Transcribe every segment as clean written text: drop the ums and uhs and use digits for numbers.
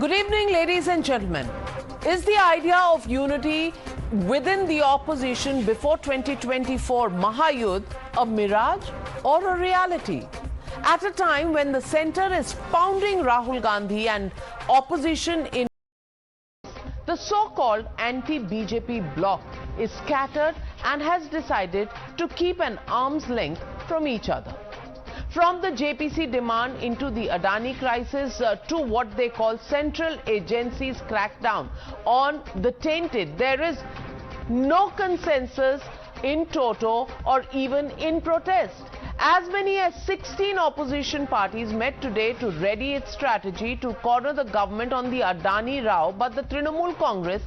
Good evening, ladies and gentlemen. Is the idea of unity within the opposition before 2024 Mahayudh a mirage or a reality? At a time when the centre is pounding Rahul Gandhi and opposition in the so-called anti-BJP bloc is scattered and has decided to keep an arm's length from each other. From the JPC demand into the Adani crisis to what they call central agencies crackdown on the tainted, there is no consensus in toto or even in protest. As many as 16 opposition parties met today to ready its strategy to corner the government on the Adani row, but the Trinamool Congress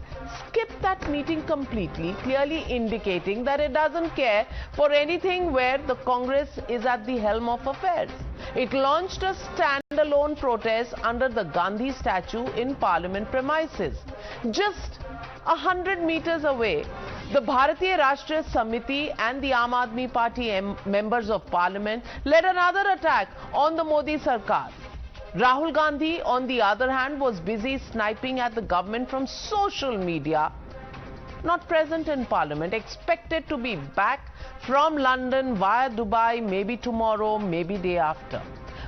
skipped that meeting completely, clearly indicating that it doesn't care for anything where the Congress is at the helm of affairs. It launched a standalone protest under the Gandhi statue in Parliament premises. Just 100 meters away, the Bharatiya Rashtriya Samiti and the Aam Aadmi Party members of Parliament led another attack on the Modi Sarkar. Rahul Gandhi, on the other hand, was busy sniping at the government from social media. Not present in Parliament, expected to be back from London via Dubai, maybe tomorrow, maybe day after.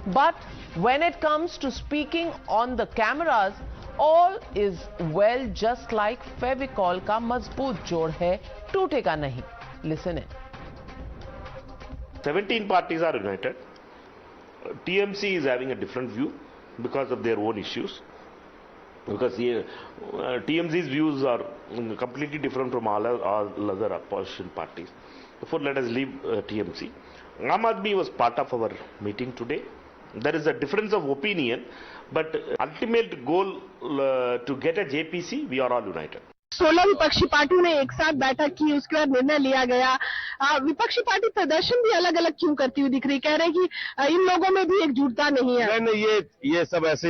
But when it comes to speaking on the cameras, all is well, just like Fevicol ka mazboot jod hai, tootega nahi. Listen in. 17 parties are united. TMC is having a different view because of their own issues. Because TMC's views are completely different from all other opposition parties. Therefore, let us leave TMC. Aam Aadmi was part of our meeting today. There is a difference of opinion, but ultimate goal to get a JPC, we are all united. 16 विपक्षी पार्टियों ने एक साथ बैठक की, उसके बाद निर्णय लिया गया। विपक्षी पार्टी प्रदर्शन भी अलग अलग क्यों करती हुई दिख रही, कह रहे हैं कि इन लोगों में भी एकजुटता नहीं है। नहीं, ये सब ऐसे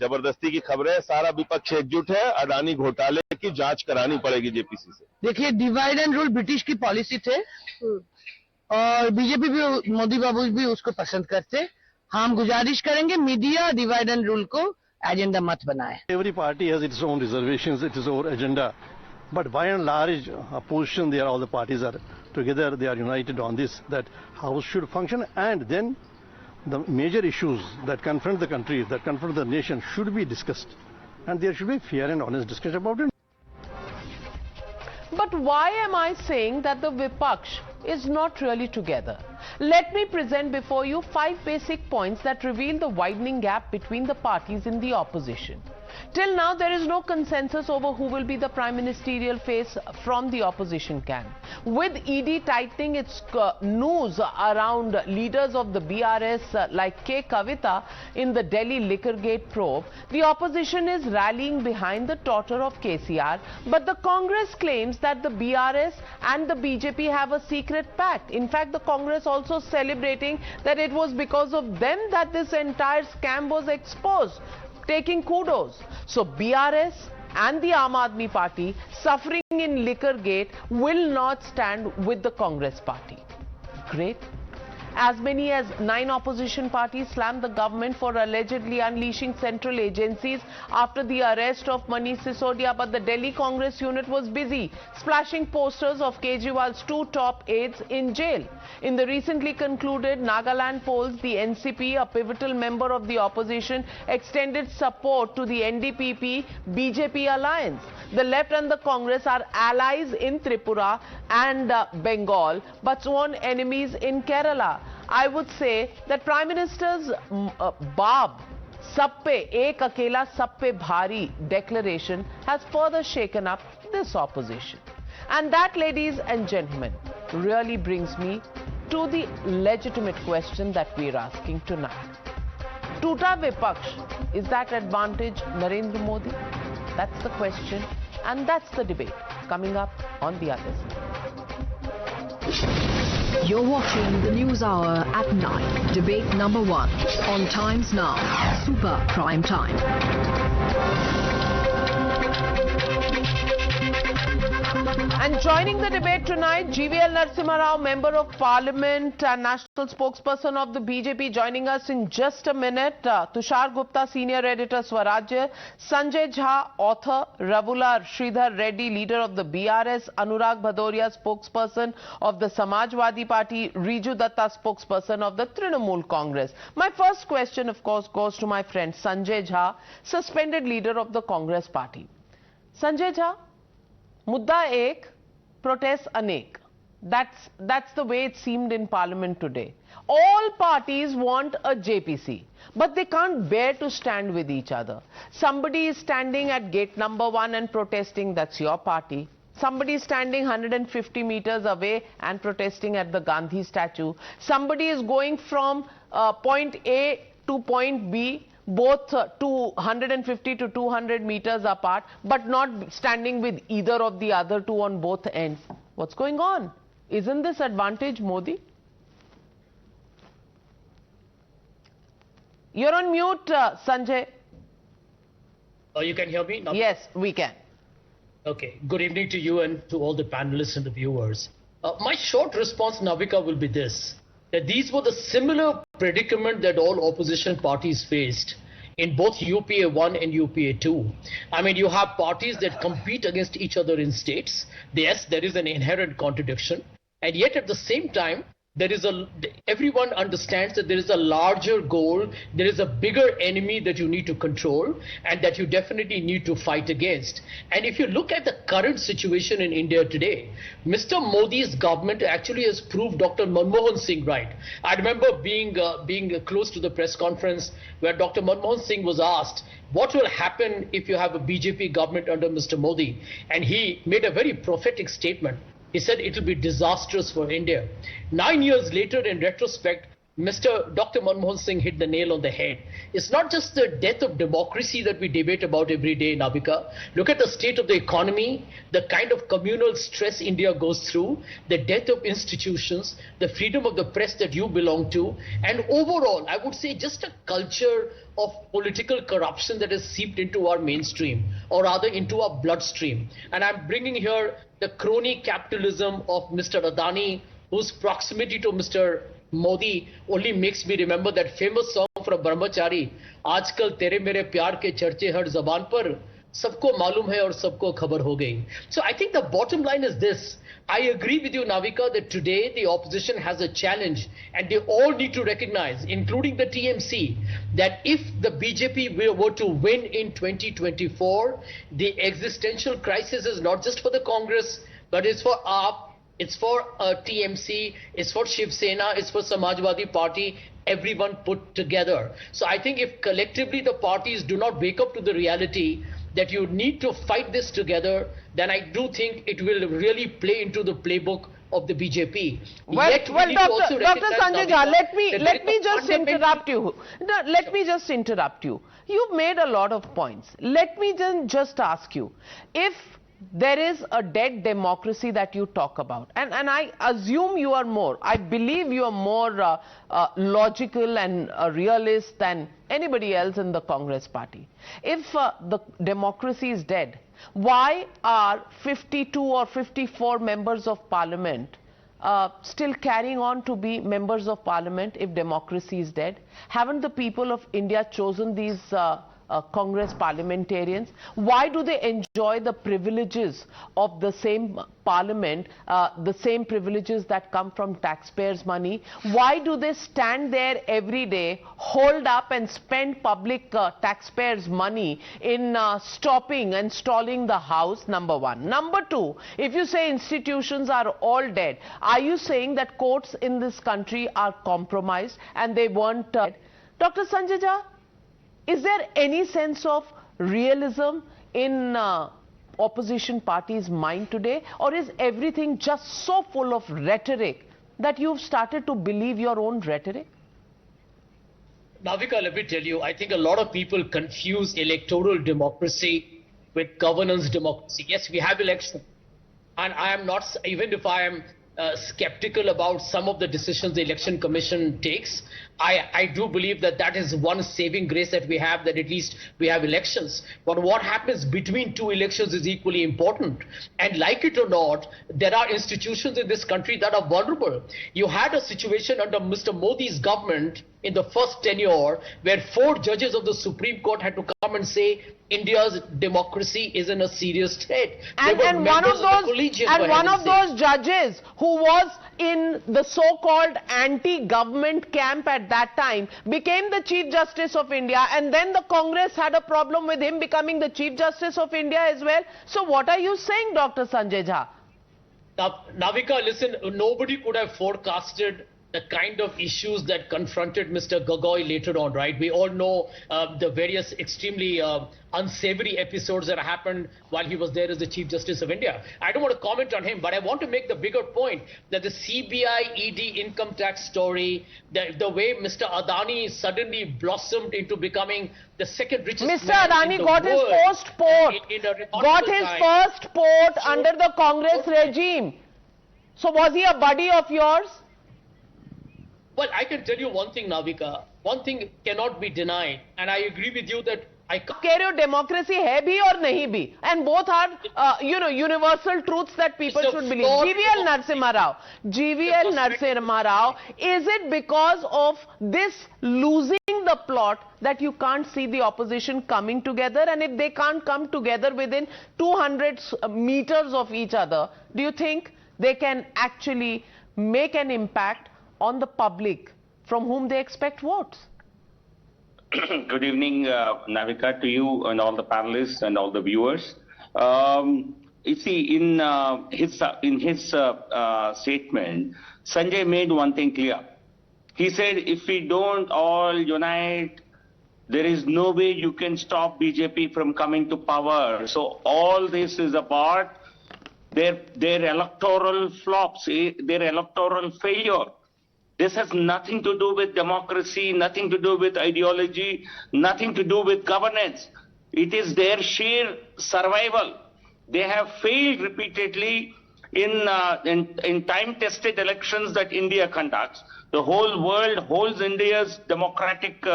जबरदस्ती की खबर है। सारा विपक्ष एकजुट है। अडानी घोटाले की जांच करानी पड़ेगी जेपीसी से। देखिए, डिवाइड एंड रूल ब्रिटिश की पॉलिसी थे और बीजेपी भी, मोदी बाबू भी उसको पसंद करते। हम गुजारिश करेंगे मीडिया डिवाइड एंड रूल को एजेंडा मत बनाए। Every party has its own reservations, its own agenda, but by and large, opposition, there all the parties are together. They are united on this, that House should function, and then the major issues that confront the country, that confront the nation, should be discussed, and there should be fair and honest discussion about it. But why am I saying that the Vipaksh is not really together? Let me present before you 5 basic points that reveal the widening gap between the parties in the opposition. Till now, there is no consensus over who will be the prime ministerial face from the opposition camp. With ED tightening its noose around leaders of the BRS like K. Kavita in the Delhi Liquorgate probe, the opposition is rallying behind the daughter of KCR. But the Congress claims that the BRS and the BJP have a secret pact. In fact, the Congress also celebrating that it was because of them that this entire scam was exposed, taking kudos. So BRS and the Aam Aadmi Party suffering in Liquorgate will not stand with the Congress party. Great. As many as 9 opposition parties slammed the government for allegedly unleashing central agencies after the arrest of Manish Sisodia, but the Delhi Congress unit was busy splashing posters of Kejriwal's 2 top aides in jail. In the recently concluded Nagaland polls, the NCP, a pivotal member of the opposition, extended support to the NDPP-BJP alliance. The left and the Congress are allies in Tripura and Bengal, but sworn enemies in Kerala. I would say that Prime Minister's Baab Sappe Ek Akela Sappe Bhari declaration has further shaken up this opposition. And that, ladies and gentlemen, really brings me to the legitimate question that we are asking tonight. Toota Vipaksh, is that advantage Narendra Modi? That's the question, and that's the debate coming up on the other side. You're watching the News Hour at 9. Debate number 1 on Times Now. Super Prime Time. And joining the debate tonight, GVL Narasimha Rao, Member of Parliament and National Spokesperson of the BJP, joining us in just a minute. Tushar Gupta, Senior Editor, Swarajya. Sanjay Jha, author. Rahul, Sridhar Reddy, leader of the BRS. Anurag Bhadoria, spokesperson of the Samajwadi Party. Riju Datta, spokesperson of the Trinamool Congress. My first question, of course, goes to my friend Sanjay Jha, suspended leader of the Congress Party. Sanjay Jha, Mudda ek, protests anek. That's the way it seemed in Parliament today. All parties want a JPC, but they can't bear to stand with each other. Somebody is standing at gate number 1 and protesting, that's your party. Somebody is standing 150 meters away and protesting at the Gandhi statue. Somebody is going from point A to point B, both 150 to 200 meters apart, but not standing with either of the other two on both ends. What's going on? Isn't this advantage Modi? You're on mute, Sanjay. Oh, you can hear me now? Yes, we can. Okay. Good evening to you and to all the panelists and the viewers. My short response, Navika, will be this. That these were the similar predicament that all opposition parties faced in both UPA 1 and UPA 2. I mean, you have parties that compete against each other in states. Yes, there is an inherent contradiction. And yet at the same time, everyone understands that there is a larger goal, there is a bigger enemy that you need to control and that you definitely need to fight against. And if you look at the current situation in India today, Mr. Modi's government actually has proved Dr. Manmohan Singh right. I remember being close to the press conference where Dr. Manmohan Singh was asked, what will happen if you have a BJP government under Mr. Modi? And he made a very prophetic statement. He said it will be disastrous for India. 9 years later, in retrospect, Dr. Manmohan Singh hit the nail on the head. It's not just the death of democracy that we debate about every day, Navika. Look at the state of the economy, the kind of communal stress India goes through, the death of institutions, the freedom of the press that you belong to, and overall, I would say just a culture of political corruption that has seeped into our mainstream, or rather into our bloodstream. And I'm bringing here the crony capitalism of Mr. Adani, whose proximity to Mr. Modi only makes me remember that famous song from Brahmachari, Aajkal tere mere pyar ke charche har zaban par, sabko malum hai aur sabko khabar ho gayi. So I think the bottom line is this. I agree with you, Navika, that today the opposition has a challenge and they all need to recognize, including the TMC, that if the BJP were to win in 2024, the existential crisis is not just for the Congress, but it's for AAP, it's for TMC, it's for Shiv Sena, it's for Samajwadi Party, everyone put together. So I think if collectively the parties do not wake up to the reality that you need to fight this together, then I do think it will really play into the playbook of the BJP. Well, Dr. Sanjay Jha, let me just interrupt you. No, let me just interrupt you. You've made a lot of points. Let me just ask you, if there is a dead democracy that you talk about, and I assume you are more, I believe you are more logical and realist than anybody else in the Congress party. If the democracy is dead, why are 52 or 54 members of parliament still carrying on to be members of parliament if democracy is dead? Haven't the people of India chosen these Congress parliamentarians? Why do they enjoy the privileges of the same parliament, the same privileges that come from taxpayers' money? Why do they stand there every day, hold up and spend public taxpayers' money in stopping and stalling the House? Number one. Number two, if you say institutions are all dead, are you saying that courts in this country are compromised and they weren't dead? Dr. Sanjay Jha, is there any sense of realism in opposition parties' mind today, or is everything just so full of rhetoric that you've started to believe your own rhetoric? Navika, let me tell you, I think a lot of people confuse electoral democracy with governance democracy. Yes, we have elections, and I am not, even if I am skeptical about some of the decisions the Election Commission takes. I do believe that that is one saving grace that we have, that at least we have elections. But what happens between two elections is equally important. And like it or not, there are institutions in this country that are vulnerable. You had a situation under Mr. Modi's government in the first tenure where 4 judges of the Supreme Court had to come and say India's democracy is in a serious threat. And one of those judges who was in the so-called anti-government camp at that time became the Chief Justice of India, and then the Congress had a problem with him becoming the Chief Justice of India as well. So what are you saying, Dr. Sanjay Jha? Navika, listen, nobody could have forecasted the kind of issues that confronted Mr. Gogoi later on, right? We all know the various extremely unsavory episodes that happened while he was there as the Chief Justice of India. I don't want to comment on him, but I want to make the bigger point that the CBI ED income tax story, the way Mr. Adani suddenly blossomed into becoming the second richest Mr. man Adani in the got world, his first port, got his first port under the Congress regime. So was he a buddy of yours? Well, I can tell you one thing, Navika. One thing cannot be denied, and I agree with you that I can't. Democracy hai bhi or nahi bhi, and both are universal truths that people should believe. GVL Narasimha Rao, is it because of this losing the plot that you can't see the opposition coming together? And if they can't come together within 200 meters of each other, do you think they can actually make an impact on the public from whom they expect votes? Good evening, Navika, to you and all the panelists and all the viewers. You see, in his statement, Sanjay made one thing clear. He said, if we don't all unite, there is no way you can stop BJP from coming to power. So all this is about their electoral flops, their electoral failure. This has nothing to do with democracy, nothing to do with ideology, nothing to do with governance. It is their sheer survival. They have failed repeatedly in time-tested elections that India conducts. The whole world holds India's democratic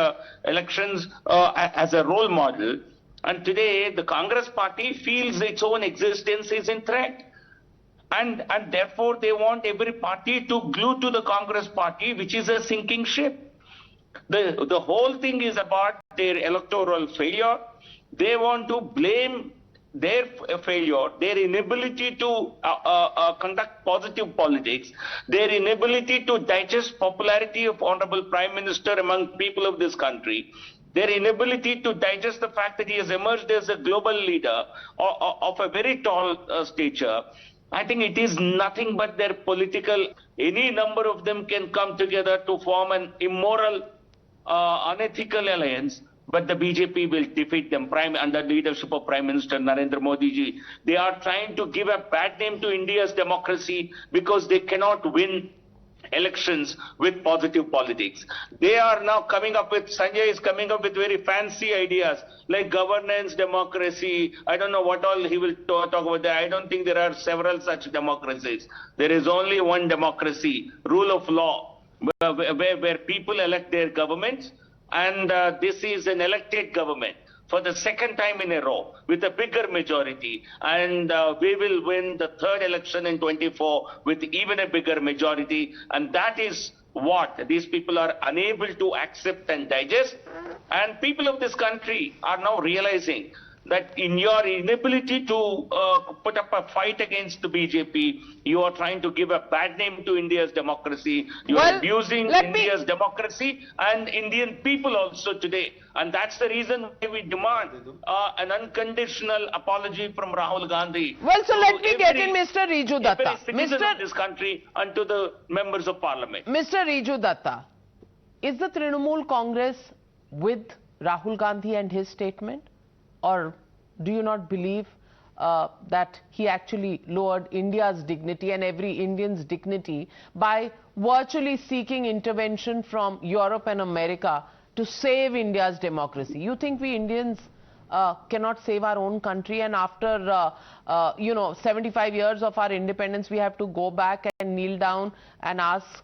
elections as a role model. And today, the Congress party feels its own existence is in threat. And therefore, they want every party to glue to the Congress party, which is a sinking ship. The whole thing is about their electoral failure. They want to blame their failure, their inability to conduct positive politics, their inability to digest popularity of Honorable Prime Minister among people of this country, their inability to digest the fact that he has emerged as a global leader of a very tall stature. I think it is nothing but their political, any number of them can come together to form an immoral, unethical alliance, but the BJP will defeat them under the leadership of Prime Minister Narendra Modi ji. They are trying to give a bad name to India's democracy because they cannot win elections with positive politics. They are now coming up with, Sanjay is coming up with very fancy ideas like governance, democracy. I don't know what all he will talk about there. I don't think there are several such democracies. There is only one democracy, rule of law, where people elect their governments, and this is an elected government for the second time in a row with a bigger majority, and we will win the third election in 24 with even a bigger majority, and that is what these people are unable to accept and digest. And people of this country are now realizing that in your inability to put up a fight against the BJP, you are trying to give a bad name to India's democracy. You are abusing India's democracy and Indian people also today. And that's the reason why we demand an unconditional apology from Rahul Gandhi. Well, so let me get in Mr. Riju Datta. Mr. of this country and to the members of parliament. Mr. Riju Datta, is the Trinamool Congress with Rahul Gandhi and his statement? Or do you not believe that he actually lowered India's dignity and every Indian's dignity by virtually seeking intervention from Europe and America to save India's democracy? You think we Indians cannot save our own country, and after 75 years of our independence, we have to go back and kneel down and ask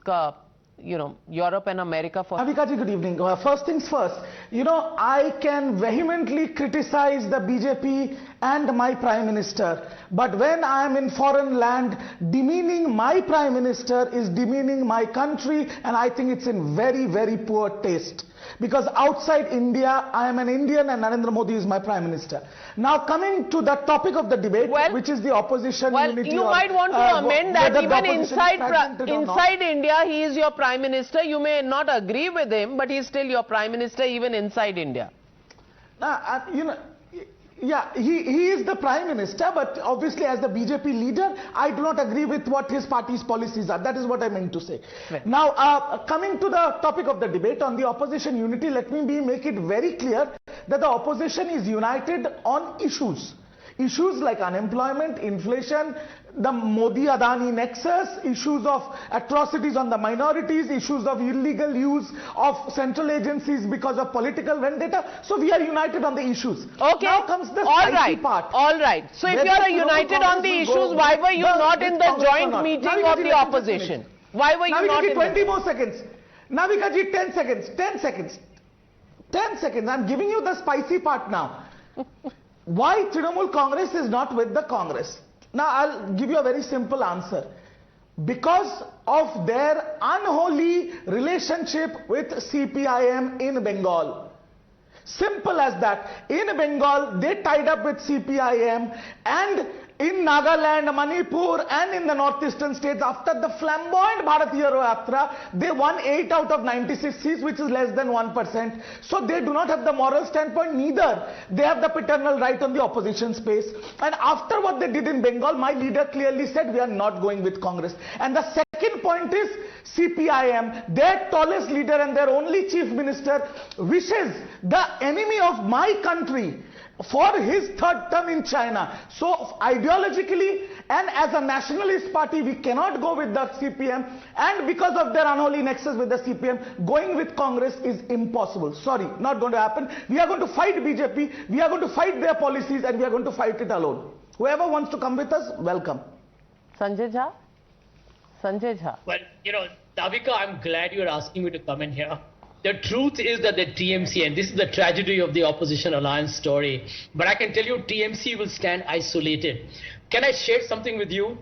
Europe and America for... Navika ji, good evening. First things first, I can vehemently criticize the BJP and my Prime Minister, but when I am in foreign land, demeaning my Prime Minister is demeaning my country, and I think it's in very, very poor taste. Because outside India, I am an Indian and Narendra Modi is my Prime Minister. Now coming to the topic of the debate, which is the opposition unity. You might want to amend that even inside India, he is your Prime Minister. You may not agree with him, but he is still your Prime Minister even inside India. Yeah, he is the Prime Minister, but obviously as the BJP leader, I do not agree with what his party's policies are. That is what I meant to say. Right. Now, coming to the topic of the debate on the opposition unity, let me make it very clear that the opposition is united on issues. Issues like unemployment, inflation, the Modi-Adani nexus, issues of atrocities on the minorities, issues of illegal use of central agencies because of political vendetta. So we are united on the issues. Okay. Now comes the spicy part. All right. So if you are united on the issues, why were you not in the joint meeting of the opposition? Why were you not in 20 more seconds. Navika ji, 10 seconds. 10 seconds. 10 seconds. I'm giving you the spicy part now. Why Trinamool Congress is not with the Congress? Now I'll give you a very simple answer. Because of their unholy relationship with CPIM in Bengal. Simple as that. In Bengal, they tied up with CPIM, and in Nagaland, Manipur, and in the northeastern states, after the flamboyant Bharatiya Yatra, they won 8 out of 96 seats, which is less than 1%. So they do not have the moral standpoint, neither they have the paternal right on the opposition space. And after what they did in Bengal, my leader clearly said, we are not going with Congress. And the second point is, CPIM, their tallest leader and their only chief minister, wishes the enemy of my country for his third term in China. So ideologically and as a nationalist party, we cannot go with the CPM, and because of their unholy nexus with the CPM, going with Congress is impossible. Sorry, not going to happen. We are going to fight BJP, we are going to fight their policies, and we are going to fight it alone. Whoever wants to come with us, welcome. Sanjay Jha? Sanjay Jha. Well, Navika, I'm glad you're asking me to come in here. The truth is that the TMC, and this is the tragedy of the opposition alliance story, but I can tell you TMC will stand isolated. Can I share something with you?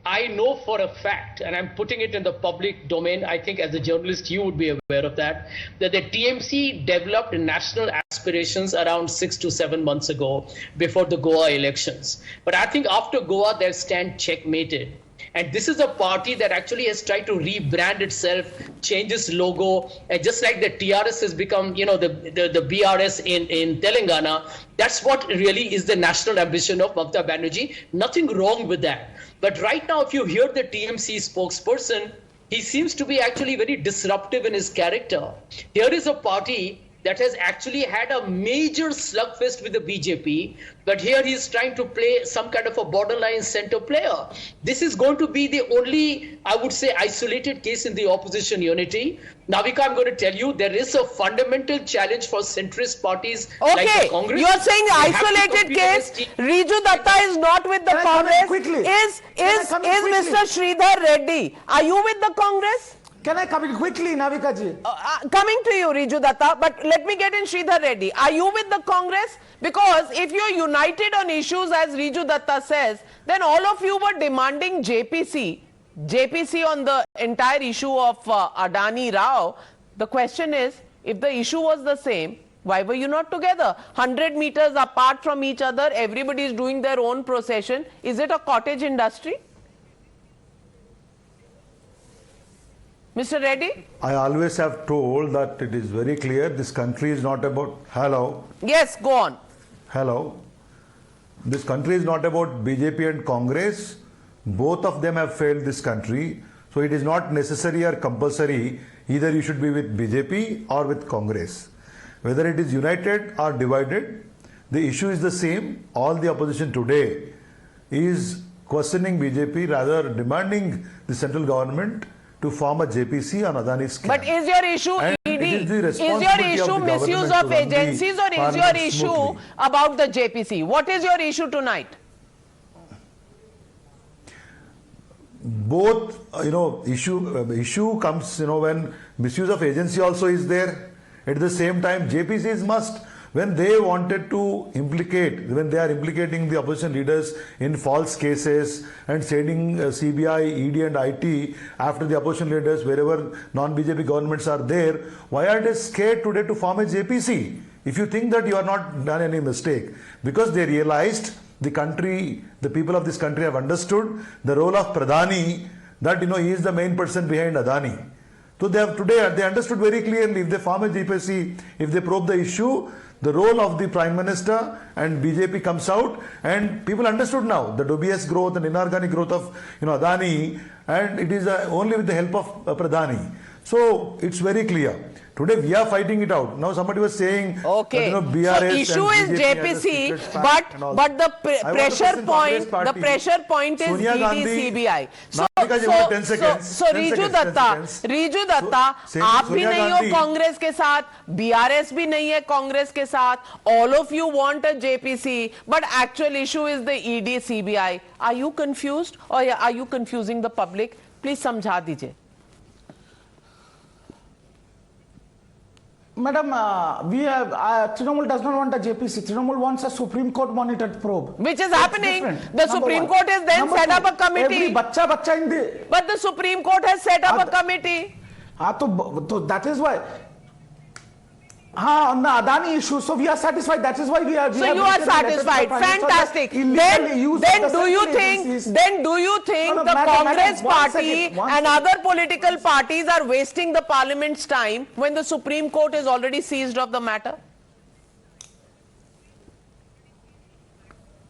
I know for a fact, and I'm putting it in the public domain, I think as a journalist you would be aware of that the TMC developed national aspirations around 6 to 7 months ago before the Goa elections. But I think after Goa, their stand checkmated. And this is a party that actually has tried to rebrand itself, change its logo, and just like the TRS has become, the BRS in Telangana, that's what really is the national ambition of Mamata Banerjee. Nothing wrong with that. But right now, if you hear the TMC spokesperson, he seems to be actually very disruptive in his character. Here is a party that has actually had a major slugfest with the BJP, but here he is trying to play some kind of a borderline center player. This is going to be the only, I would say, isolated case in the opposition unity. Navika, I'm going to tell you, there is a fundamental challenge for centrist parties like the Congress. You're saying isolated case, Riju Datta is not with the Congress. Is Mr. Sridhar Reddy, are you with the Congress? Can I come in quickly, Navika ji? Coming to you, Riju Datta, but let me get in Sridhar Reddy. Are you with the Congress? Because if you're united on issues, as Riju Datta says, then all of you were demanding JPC on the entire issue of Adani Rao. The question is, if the issue was the same, why were you not together? 100 meters apart from each other, everybody is doing their own procession. Is it a cottage industry? Mr. Reddy? I always have told that it is very clear this country is not about... Hello? Yes, go on. Hello? This country is not about BJP and Congress. Both of them have failed this country. So it is not necessary or compulsory. Either you should be with BJP or with Congress. Whether it is united or divided, the issue is the same. All the opposition today is questioning BJP, rather demanding the central government to form a JPC on Adani's scam. But is your issue ED? the Is responsibility your of the issue government misuse to of run the agencies, or is your parliament issue smoothly. about the JPC? What is your issue tonight? Both, issue comes, when misuse of agency also is there. At the same time, JPCs must, when they wanted to implicate, when they are implicating the opposition leaders in false cases and sending CBI, ED and IT after the opposition leaders wherever non-BJP governments are there, why are they scared today to form a JPC? If you think that you are not done any mistake, because they realized the country, the people of this country have understood the role of Pradhani, that he is the main person behind Adani. So they understood very clearly, if they form a JPC, if they probe the issue, the role of the Prime Minister and BJP comes out, and people understood now the dubious growth and inorganic growth of Adani, and it is only with the help of Pradhani. So it's very clear. Today we are fighting it out. Now somebody was saying, okay, that, BRS so issue is JPC, but the pressure point is ED CBI. So Riju Datta, आप भी नहीं हो कांग्रेस के साथ, BRS भी नहीं है कांग्रेस के साथ. All of you want a JPC, but actual issue is the ED CBI. Are you confused, or are you confusing the public? Please समझा दीजिए. Madam, Trinamool does not want a JPC. Trinamool wants a Supreme Court monitored probe. Which is happening. The Supreme Court has then set up a committee. But the Supreme Court has set up a committee. So that is why. On the Adani issue, so we are satisfied. That is why we are. So you are satisfied. Fantastic. Then do you think the Congress party and other political parties are wasting the Parliament's time when the Supreme Court is already seized of the matter?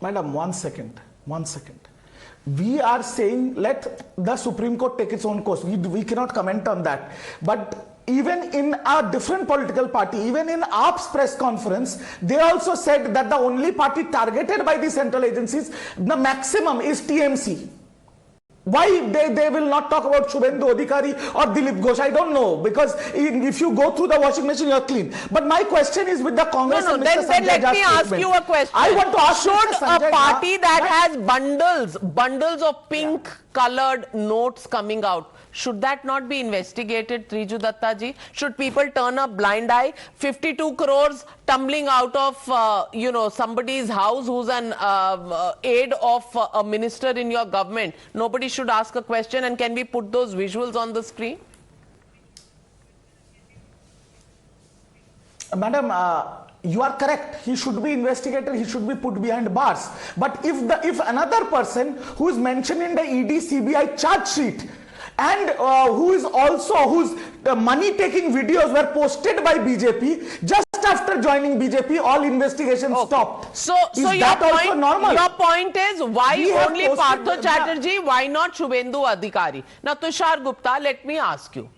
Madam, 1 second. We are saying let the Supreme Court take its own course. We cannot comment on that. But even in a different political party, even in Opps press conference, they also said that the only party targeted by the central agencies, the maximum is TMC. Why they will not talk about Shubhendu Adhikari or Dilip Ghosh? I don't know, because if you go through the washing machine, you're clean. But my question is with the Congress and Mr. Then Sanjay let me ask you a question. I want to ask should a party that has bundles of pink colored notes coming out, should that not be investigated, Riju Datta ji? Should people turn a blind eye? 52 crores tumbling out of, somebody's house who's an aide of a minister in your government. Nobody should ask a question, and can we put those visuals on the screen? Madam, you are correct. He should be investigated. He should be put behind bars. But if another person who is mentioned in the ED CBI charge sheet and whose money-taking videos were posted by BJP just after joining BJP, all investigations stopped. So your point is, why only Partho Chatterjee? Why not Shubhendu Adhikari? Now, Tushar Gupta, let me ask you: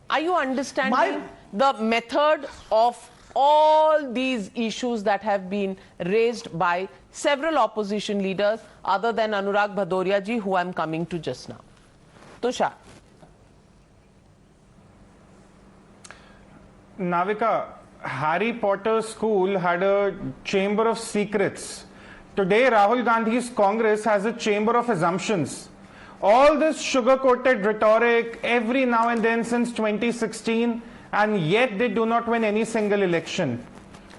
are you understanding the method of all these issues that have been raised by several opposition leaders, other than Anurag Bhadoria ji, who I'm coming to just now? Tushar. Navika, Harry Potter school had a chamber of secrets. Today, Rahul Gandhi's Congress has a chamber of assumptions. All this sugar-coated rhetoric every now and then since 2016, and yet they do not win any single election.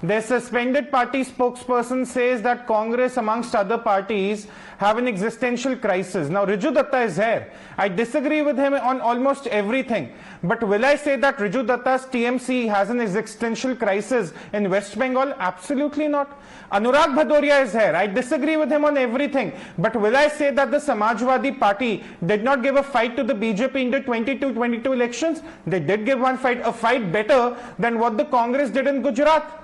Their suspended party spokesperson says that Congress, amongst other parties, have an existential crisis. Now, Riju Datta is here. I disagree with him on almost everything. But will I say that Riju Datta's TMC has an existential crisis in West Bengal? Absolutely not. Anurag Bhadoria is here. I disagree with him on everything. But will I say that the Samajwadi Party did not give a fight to the BJP in the 22 elections? They did give a fight better than what the Congress did in Gujarat.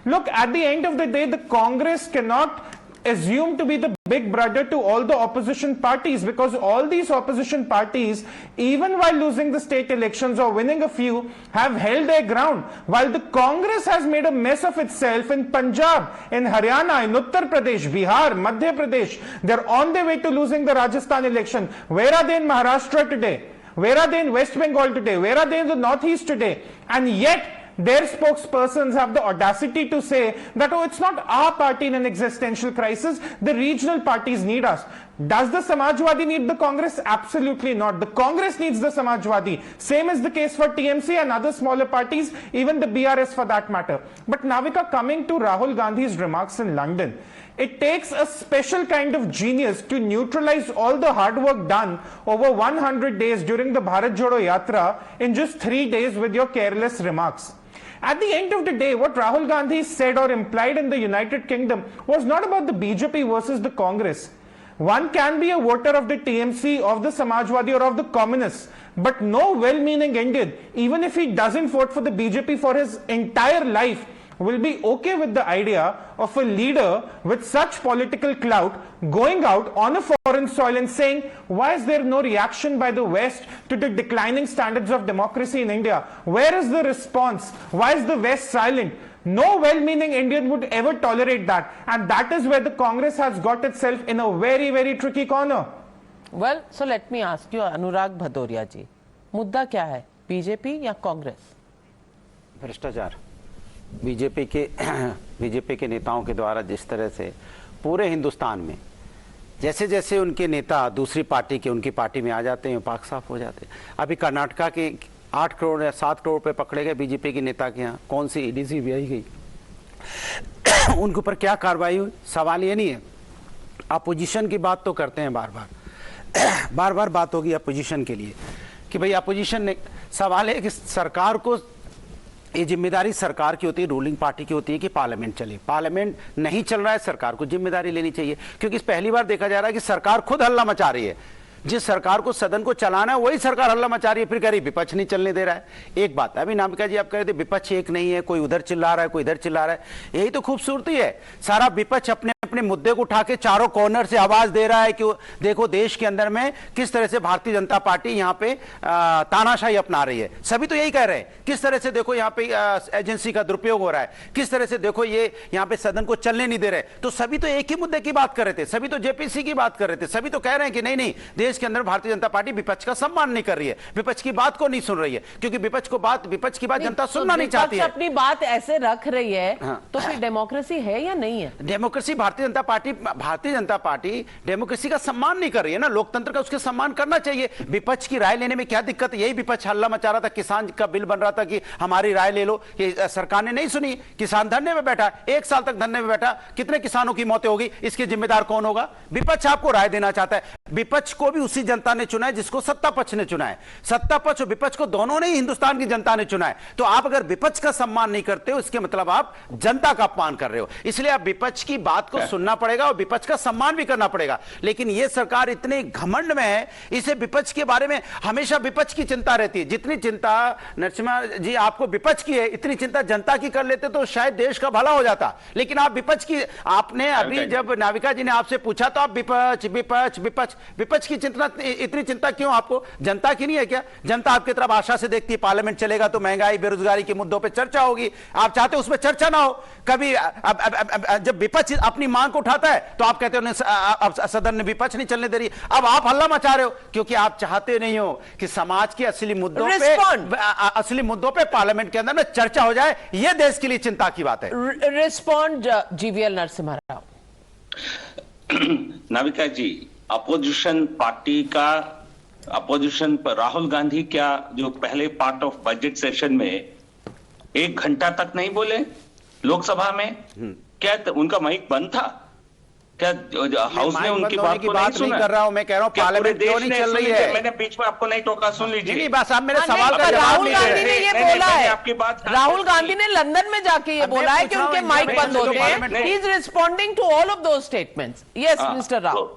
Look, at the end of the day, the Congress cannot assume to be the big brother to all the opposition parties, because all these opposition parties, even while losing the state elections or winning a few, have held their ground, while the Congress has made a mess of itself in Punjab, in Haryana, in Uttar Pradesh, Bihar, Madhya Pradesh. They're on their way to losing the Rajasthan election. Where are they in Maharashtra today? Where are they in West Bengal today? Where are they in the Northeast today? And yet, their spokespersons have the audacity to say that, oh, it's not our party in an existential crisis, the regional parties need us. Does the Samajwadi need the Congress? Absolutely not. The Congress needs the Samajwadi. Same is the case for TMC and other smaller parties, even the BRS for that matter. But Navika, coming to Rahul Gandhi's remarks in London, it takes a special kind of genius to neutralize all the hard work done over 100 days during the Bharat Jodo Yatra in just 3 days with your careless remarks. At the end of the day, what Rahul Gandhi said or implied in the United Kingdom was not about the BJP versus the Congress. One can be a voter of the TMC, of the Samajwadi or of the Communists, but no well-meaning Indian, even if he doesn't vote for the BJP for his entire life, will be okay with the idea of a leader with such political clout going out on a foreign soil and saying, why is there no reaction by the West to the declining standards of democracy in India? Where is the response? Why is the West silent? No well-meaning Indian would ever tolerate that. And that is where the Congress has got itself in a very, very tricky corner. Well, so let me ask you, Anurag Bhadoria ji, मुद्दा क्या है, BJP या कांग्रेस? भ्रष्टाचार। BJP के नेताओं के द्वारा जिस तरह से पूरे हिंदुस्तान में जैसे जैसे उनके नेता दूसरी पार्टी के उनकी पार्टी में आ जाते हैं, पाक साफ हो जाते हैं। अभी कर्नाटका के 8 करोड़ या 7 करोड़ रुपए पकड़े गए बीजेपी के नेता के यहाँ, कौन सी ईडी सीबीआई गई, उनके ऊपर क्या कार्रवाई हुई? सवाल ये नहीं है। अपोजिशन की बात तो करते हैं बार बार बात होगी अपोजिशन के लिए कि भाई अपोजिशन ने, सवाल है कि सरकार को, ये जिम्मेदारी सरकार की होती है, रूलिंग पार्टी की होती है कि पार्लियामेंट चले। पार्लियामेंट नहीं चल रहा है, सरकार को जिम्मेदारी लेनी चाहिए, क्योंकि पहली बार देखा जा रहा है कि सरकार खुद हल्ला मचा रही है। जिस सरकार को सदन को चलाना है वही सरकार हल्ला मचा रही है, फिर कह रही विपक्ष नहीं चलने दे रहा है। एक बात है, अभी नामिका जी आप कह रहे थे विपक्ष एक नहीं है, कोई उधर चिल्ला रहा है, कोई इधर चिल्ला रहा है। यही तो खूबसूरती है, सारा विपक्ष अपने अपने मुद्दे को उठा के चारों कॉर्नर से आवाज दे रहा है कि देखो देश के अंदर में किस तरह से भारतीय जनता पार्टी यहाँ पे तानाशाही अपना रही है। सभी तो यही कह रहे हैं, किस तरह से देखो यहाँ पे एजेंसी का दुरुपयोग हो रहा है, किस तरह से देखो ये यहाँ पे सदन को चलने नहीं दे रहे। तो सभी तो एक ही मुद्दे की बात कर रहे थे, सभी तो जेपीसी की बात कर रहे थे, सभी तो कह रहे हैं कि नहीं नहीं, देश के अंदर भारतीय जनता पार्टी विपक्ष का सम्मान नहीं कर रही है, विपक्ष की बात को नहीं सुन रही है, क्योंकि विपक्ष की बात जनता सुनना नहीं चाहती है। अपनी बात ऐसे रख रही है तो फिर डेमोक्रेसी है या नहीं है? Democracy, Bharatiya Janata party democracy का सम्मान नहीं कर रही है ना, लोकतंत्र का उसके सम्मान करना चाहिए। विपक्ष की राय लेने में क्या दिक्कत है? यही विपक्ष हल्ला मचा रहा था, किसान का बिल बन रहा था कि हमारी राय ले लो, ये सरकार ने नहीं सुनी। किसान धरने में बैठा, 1 साल तक धरने में बैठा, कितने किसानों की मौतें होगी, इसके जिम्मेदार कौन होगा? विपक्ष आपको राय देना चाहता है। विपक्ष को भी उसी जनता ने चुना है जिसको सत्ता पक्ष ने चुना है। सत्ता पक्ष और विपक्ष को दोनों ने ही हिंदुस्तान की जनता ने चुना है। तो आप अगर विपक्ष का सम्मान नहीं करते हो, इसके मतलब आप जनता का अपमान कर रहे हो। इसलिए आप विपक्ष की बात को सुनना पड़ेगा और विपक्ष का सम्मान भी करना पड़ेगा। लेकिन यह सरकार इतने घमंड में है, इसे विपक्ष के बारे में हमेशा विपक्ष की चिंता रहती है। जितनी चिंता नरसिम्हा जी आपको विपक्ष की है, इतनी चिंता जनता की कर लेते तो शायद देश का भला हो जाता। लेकिन आप विपक्ष की, आपने अभी जब नाविका जी ने आपसे पूछा तो आप विपक्ष की चिंता, इतनी चिंता क्यों आपको? जनता की नहीं है क्या? जनता आपकी तरफ आशा से देखती है, पार्लियामेंट चलेगा तो महंगाई बेरोजगारी के मुद्दों पर चर्चा होगी। आप चाहते हो उसमें चर्चा ना हो कभी। जब विपक्ष अपनी मांग को उठाता है तो आप कहते हो सदन ने विपक्ष नहीं चलने दे रही। अब आप हल्ला मचा रहे हो क्योंकि आप चाहते नहीं हो कि समाज के असली मुद्दों पे पार्लियामेंट के अंदर में चर्चा हो जाए। यह देश के लिए चिंता की बात है। Respond GVL Narasimha Rao. Navika ji, opposition party का, अपोजिशन पर राहुल गांधी क्या जो पहले पार्ट ऑफ बजट सेशन में 1 घंटा तक नहीं बोले लोकसभा में? क्या उनका माइक बंद था क्या? हाउस ने उनकी बात को नहीं सुना? कर रहा हूं मैं, कह रहा हूं पार्लियामेंट क्यों नहीं चल रही है? मैंने बीच में आपको नहीं टोका, सुन लीजिए। नहीं बस आप मेरे सवाल का जवाब राहुल गांधी ने ये बोला है, आपकी बात, राहुल गांधी ने लंदन में जाके ये बोला है कि उनके माइक बंद होते हैं। He is responding to all of those statements. Yes mister Rao.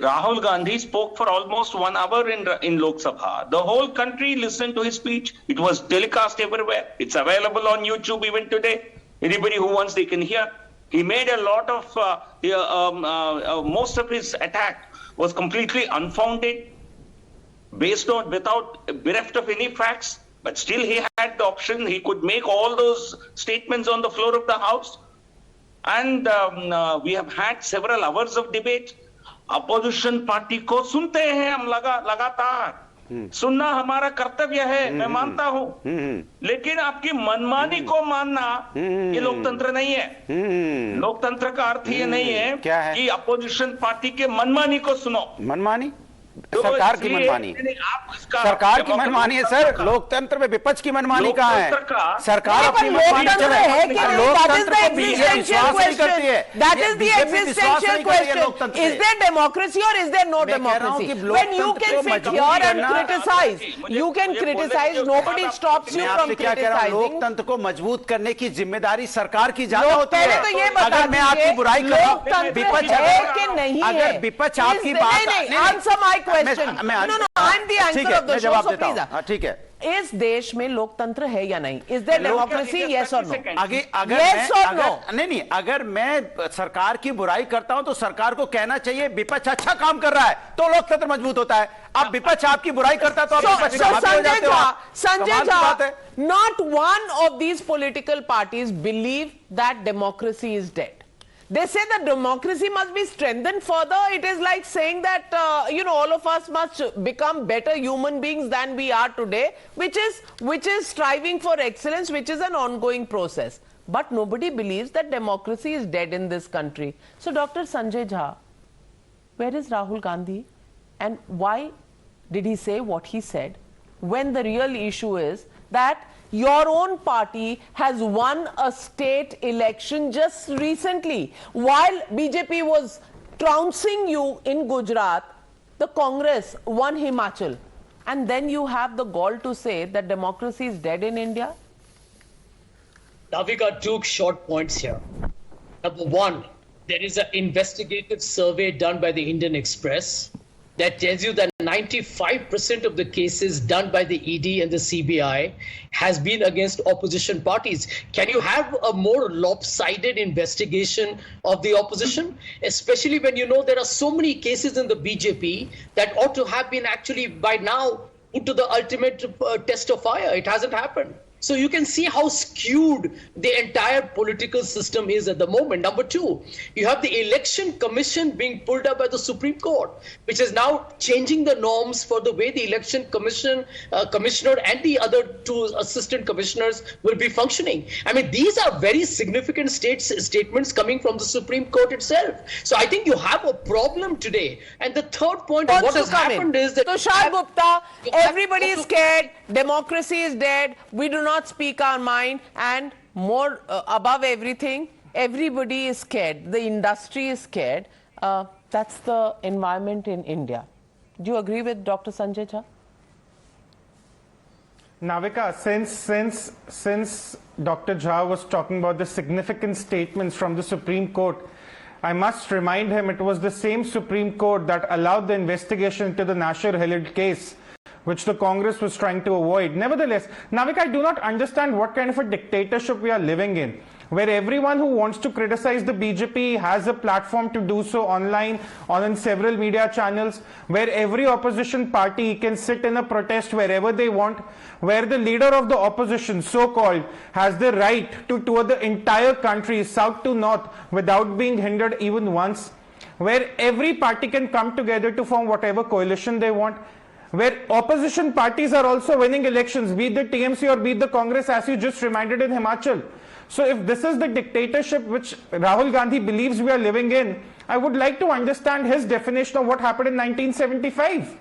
Rahul Gandhi spoke for almost 1 hour in Lok Sabha. The whole country listened to his speech. It was telecast everywhere. It's available on YouTube even today. Anybody who wants, they can hear. He made a lot of, most of his attack was completely unfounded, bereft of any facts. But still he had the option. He could make all those statements on the floor of the House. And we have had several hours of debate. Opposition party को सुनते हैं हम लगातार, सुनना हमारा कर्तव्य है, मैं मानता हूं, लेकिन आपकी मनमानी को मानना ये लोकतंत्र नहीं है। लोकतंत्र का अर्थ ये नहीं है कि अपोजिशन पार्टी के मनमानी को सुनो। मनमानी सरकार की मनमानी, सरकार की मनमानी है सर। लोकतंत्र में विपक्ष की मनमानी कहाँ है? सरकार अपनी मनमानी चलाए। लोकतंत्र को बीजेपी विश्वास नहीं करती है। That is the existential question. Is there democracy or is there no democracy? When you can sit here and criticize, you can criticize. Nobody stops you from criticizing. लोकतंत्र को मजबूत करने की जिम्मेदारी सरकार की ज्यादा होती है। अगर मैं आपकी बुराई कर विपक्ष अगर विपक्ष आपकी बात question. No, I'm the anchor of the show, so please. ठीक है। इस देश में लोकतंत्र है या नहीं? Is there democracy? Yes or no? yes or no? नहीं, अगर मैं सरकार की बुराई करता हूं तो सरकार को कहना चाहिए विपक्ष अच्छा काम कर रहा है तो लोकतंत्र मजबूत होता है। अब विपक्ष आपकी बुराई करता तो Sanjay Jha, not one of these political parties believe that democracy is dead. They say that democracy must be strengthened further. It is like saying that, all of us must become better human beings than we are today, which is striving for excellence, which is an ongoing process. But nobody believes that democracy is dead in this country. So, Dr. Sanjay Jha, where is Rahul Gandhi? And why did he say what he said when the real issue is that your own party has won a state election just recently? While BJP was trouncing you in Gujarat, the Congress won Himachal. And then you have the gall to say that democracy is dead in India? Now we got two short points here. Number one, there is an investigative survey done by the Indian Express that tells you that 95% of the cases done by the ED and the CBI has been against opposition parties. Can you have a more lopsided investigation of the opposition? Especially when you know there are so many cases in the BJP that ought to have been actually by now put to the ultimate test of fire. It hasn't happened. So you can see how skewed the entire political system is at the moment. Number two, you have the election commission being pulled up by the Supreme Court, which is now changing the norms for the way the election commissioner and the other two assistant commissioners will be functioning. I mean, these are very significant statements coming from the Supreme Court itself. So I think you have a problem today. And the third point, what has happened is that Tushar Gupta, everybody is scared, democracy is dead, we do not speak our mind, and more above everything, everybody is scared, the industry is scared. That's the environment in India. Do you agree with Dr. Sanjay Jha? Navika, since Dr. Jha was talking about the significant statements from the Supreme Court, I must remind him it was the same Supreme Court that allowed the investigation into the Newshour Herald case, which the Congress was trying to avoid. Nevertheless, Navik, I do not understand what kind of a dictatorship we are living in, where everyone who wants to criticize the BJP has a platform to do so online, on several media channels, where every opposition party can sit in a protest wherever they want, where the leader of the opposition, so-called, has the right to tour the entire country, south to north, without being hindered even once, where every party can come together to form whatever coalition they want, where opposition parties are also winning elections, be it the TMC or be it the Congress, as you just reminded in Himachal. So if this is the dictatorship which Rahul Gandhi believes we are living in, I would like to understand his definition of what happened in 1975.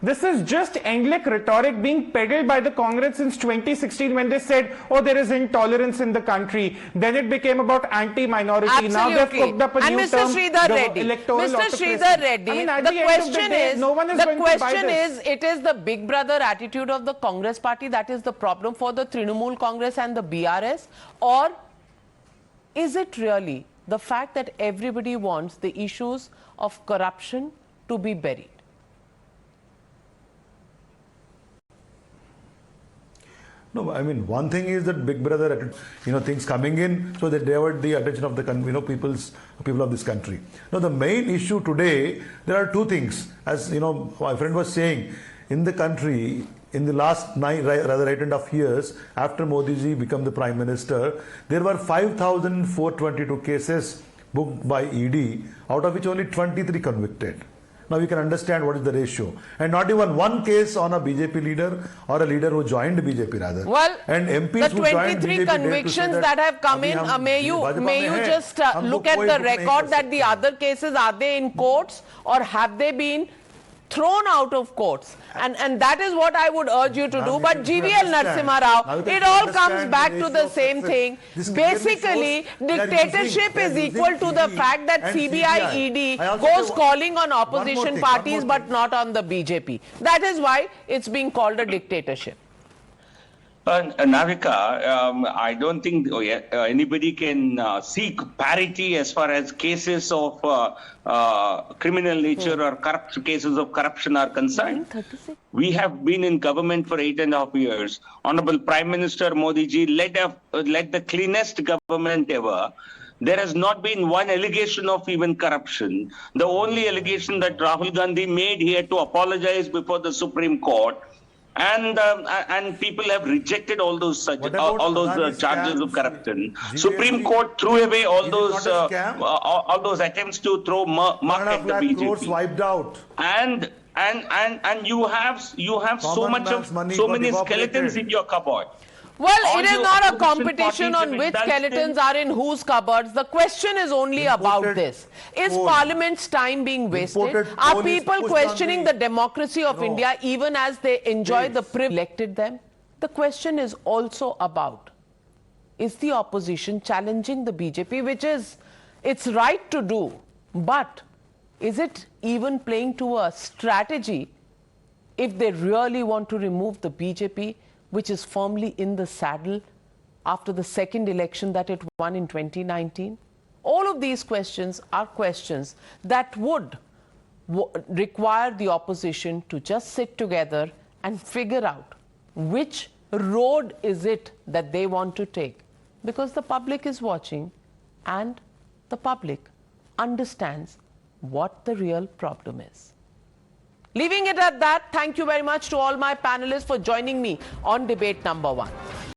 This is just endless rhetoric being peddled by the Congress since 2016 when they said, oh, there is intolerance in the country. Then it became about anti-minority. Now they've cooked up a new term, the electoral Mr. Sridhar Reddy, the question is, it is the big brother attitude of the Congress party that is the problem for the Trinamool Congress and the BRS, or is it really the fact that everybody wants the issues of corruption to be buried? No, I mean, one thing is that Big Brother, things coming in, so they divert the attention of the people of this country. Now, the main issue today, there are two things. As my friend was saying, in the country, in the last 8.5 years, after Modi ji became the Prime Minister, there were 5,422 cases booked by ED, out of which only 23 convicted. now you can understand what is the ratio. And not even one case on a BJP leader or a leader who joined BJP rather. Well, and MPs the who joined 23 BJP convictions that have come in, may you just look at the record that the other cases, are they in courts or have they been thrown out of courts? And that is what I would urge you to do. But GVL Narasimha Rao, it all comes back to the same thing. Basically, dictatorship is equal to the fact that CBI, ED goes calling on opposition parties but not on the BJP. That is why it's being called a dictatorship. Navika, I don't think anybody can seek parity as far as cases of criminal nature or cases of corruption are concerned. We have been in government for 8.5 years. Honorable Prime Minister Modi ji led the cleanest government ever. There has not been one allegation of even corruption. The only allegation that Rahul Gandhi made, he had to apologize before the Supreme Court. And people have rejected all those charges of corruption. Supreme Court threw away all those attempts to throw muck at the BJP. Wiped out. And you have so many skeletons in your cupboard. Well, it is not a competition on which skeletons are in whose cupboards. The question is only about this. Is Parliament's time being wasted? Are people questioning the democracy of India even as they enjoy the privilege elected them? The question is also about, is the opposition challenging the BJP, which is its right to do, but is it even playing to a strategy if they really want to remove the BJP, which is firmly in the saddle after the second election that it won in 2019? All of these questions are questions that would require the opposition to just sit together and figure out which road is it that they want to take. Because the public is watching and the public understands what the real problem is. Leaving it at that, thank you very much to all my panelists for joining me on debate number 1.